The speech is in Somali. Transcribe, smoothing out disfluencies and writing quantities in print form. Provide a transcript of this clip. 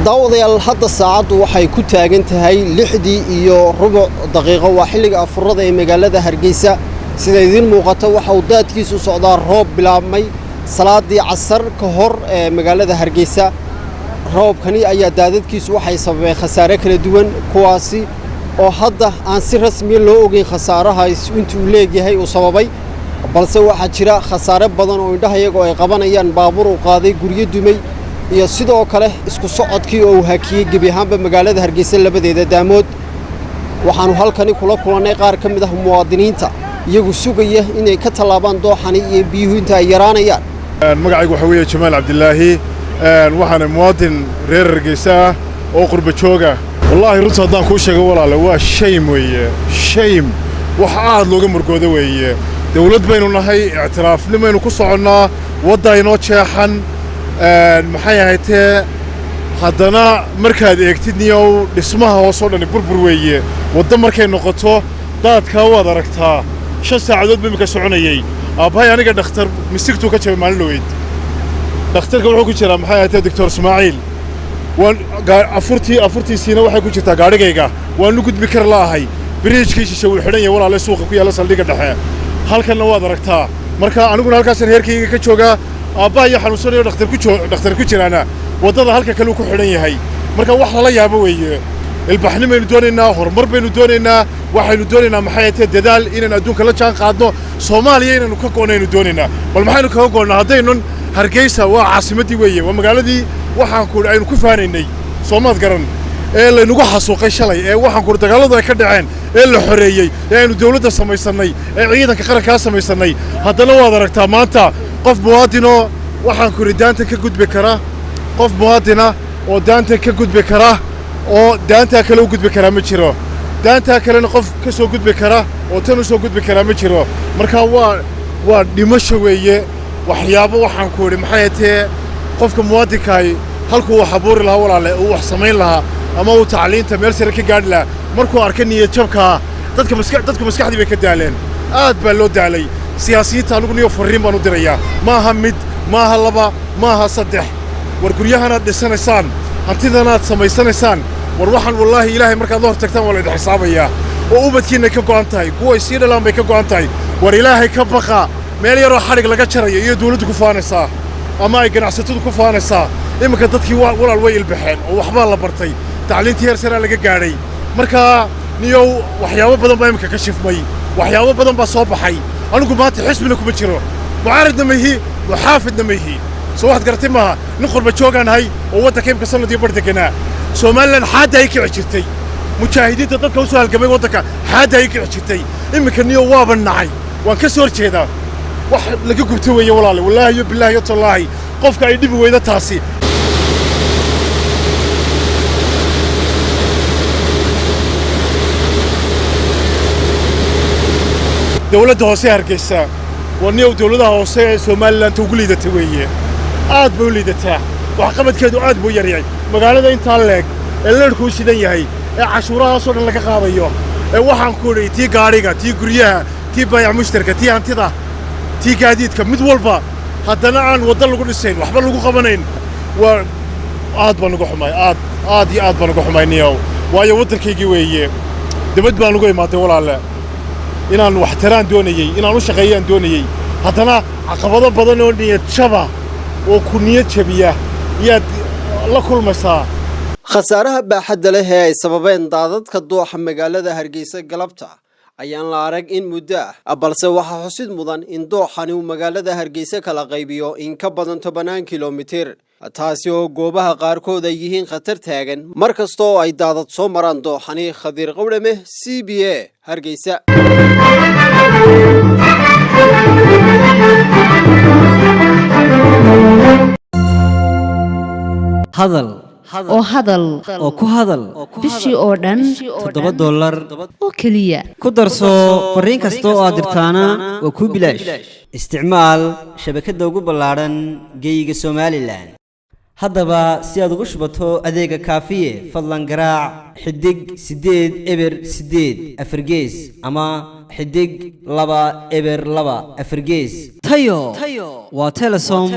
daawadayaal hadda saacadu waxay ku taagan tahay 6:15 waa xilliga afurada ee magaalada Hargeysa sida idin muuqata waxa uu daadkiisu socdaa roob bilaabmay salaadii casar ka hor ee magaalada Hargeysa roobkani ayaa daadadkiisu waxay sababeen khasaare kala duwan kuwaasi oo hadda aan si rasmi loo ogeyn khasaaraha intuu leeyahay uu sababay balse waxa jira khasaare badan oo indhahayaga ay qabanayaan baabuur u qaaday guriyo dumay iyo sidoo kale isku socodkii oo hakiyay gabi ahaanba magaalada Hargeysa labadeeda daamood waxaanu halkani kula kulanay qaar ka mid ah muwaadiniinta iyagu sugaya inay ka talaabaan dooxani iyo biyuhu inta ay yaraanayaan magacaygu waxa weeye Jamaal Cabdillaahi waxaan muwaadin reer Hargeysa oo qurba jooga wallahi runta hadaan ku sheego walaal waa shame weeye shame wax aad looga murgoodo weeye dawlad baynu nahay i'tiraafnimaynu ku soconaa wadayno jeexan maxay ahaatee haddana markaad eegtidniyow dhismaha hoos oo dhan burbur weeye wadda markay noqoto daadka waad aragtaa 5 saacadood baa imika soconayay aabbahay aniga dhakhtar misigtuu ka jabay maalin dhaweyd dhakhtarka wuxuu ku jiraa maxay ahaatee doctor Ismaaciil waan afurtiisiina waxay ku jirtaa gaarigayga waan u gudbi kar laahay bridge-kii shishe wuu xidhan yahay walaal suuqa ku yaala saldhiga dhexe halkanna waad aragtaa marka aniguna halkaas heerkayga ka joogaa aabbahay xanuunsanayo dhakhtar ku jiraana wadada halka kale ku xidhan yahay marka wax la yaabo weeye ilbaxnimaynu doonaynaa horumar baynu doonaynaa waxaynu doonaynaa maxay tahay dadaal inaan adduunka la jaan qaadno Soomaaliya inaan ka go'nayno doonaynaa bal maxaynu ka go'naa hadaynu Hargeysa waa caasimadii weeye waa magaaladii waxaan ku aynu ku faanaynay Soomaad garan ee laynagu xasuuqay shalay ee waxaan ku dagaaladu ay ka dhaceen ee la xoreeyay ee aynu dawladda samaysanay ee ciidanka qaranka samaysanay haddana waad aragtaa maanta qof muwaadino waxaan ku ridaanta ka gudbi kara qof muwaadina oo daanta ka gudbi kara oo daanta kale u gudbi kara ma jiro daanta kalena qof ka soo gudbi kara oo tan u soo gudbi kara ma jiro marka waa dhimasho weeye waxyaabo waxaan ku yiri maxay tahay qofka muwaadinka halkuu wax abuuri lahaa walaale uu wax samayn lahaa ama uu tacliinta meel sare ka gaadhi lahaa markuu arkay niyad jabka dadka maskaxdii bay ka daaleen aad baa loo daalay siyaasiyiinta anigu niyo fariin baan u dirayaa maaha mid maaha laba maaha saddex war guryahana dhisanaysaan hantidana samaysanaysaan war waxaan wallahi ilaahay markaad la hortagtaan wala idin xisaabayaa oo ubadkiina ka go'an tahay kuwa sii dhalaan bay ka go'an tahay war ilaahay ka baqa meel yar oo xarig laga jarayo iyo dawladdu ku faanaysaa ama ay ganacsatadu ku faanaysaa iminka dadkii walaal way ilbaxeen oo waxba la bartay tacliintii heer sare laga gaadhay marka niyow waxyaabo badan baa iminka ka shifmay waxyaabo badan baa soo baxay anigu maanta xisbina kuma jiro mucaaridna ma yihi muxaafidna ma yihi soo waxaad garatay maaha nin qurba joogaanahay oo waddanka imka sanadii bar deganaa Soomaaliland xaadda ay kici jirtay mujaahidiinta dadka u soo halgamay waddanka xaadda ay kici jirtay iminka niyow waaba nacay waan ka soo horjeedaa wax laga gubtay weeye walaale wallaahi billaahi tallaahi qofka ay dhibi weyda taasi dawladda hoose Hargeysa ونيو دولة هوسة سوماليلاند تقولي تتويه عاد بقولي تتا وعقبت كده عاد بويريعي مقالة ده إنتالك اللي نكوش ده يهي عشورة صور لك قاضيه وحن كوري تي قاريقة تي قريها تي بايع مشتركة تي أنتظا تي قاعديت كمد والبا حتى نعن وضل لقول السين وحبل لقول قبنين وعاد بنقول حماي عاد بنقول حماي نيو ويا وترك يجي وياه دبد بنقول ما تقول على inaan wax taraan doonayay inaan u shaqeeyaan doonayay hadana caqabado badan oo niyad jaba oo ku niyad jabiya yaad la kulmaysaa khasaaraha baaxadda leh ee ay sababeen daadadka dooxa magaalada Hargeysa galabta ayaan la arag in muddo balse waxa xusid mudan in dooxani uu magaalada Hargeysa kala qaybiyo in ka badan 10 kiiloomitir taasi oo goobaha qaarkood ay yihiin khatar taagan markasta oo ay daadad soo maraan dooxani Khadir Qowdame CBA Hargeysa hadal oo ku hadal bishii oo dhan $7 oo kaliya ku darso fariin kasta oo aad dirtaana waa ku bilaash isticmaal shabakadda ugu ballaaran geyga Soomaaliland haddaba si aad ugu shubato adeega kaafiye fadlan garaac xidig 8 eber 8 afargees ama xidig 2 eber 2 afargees tayo waa Telesom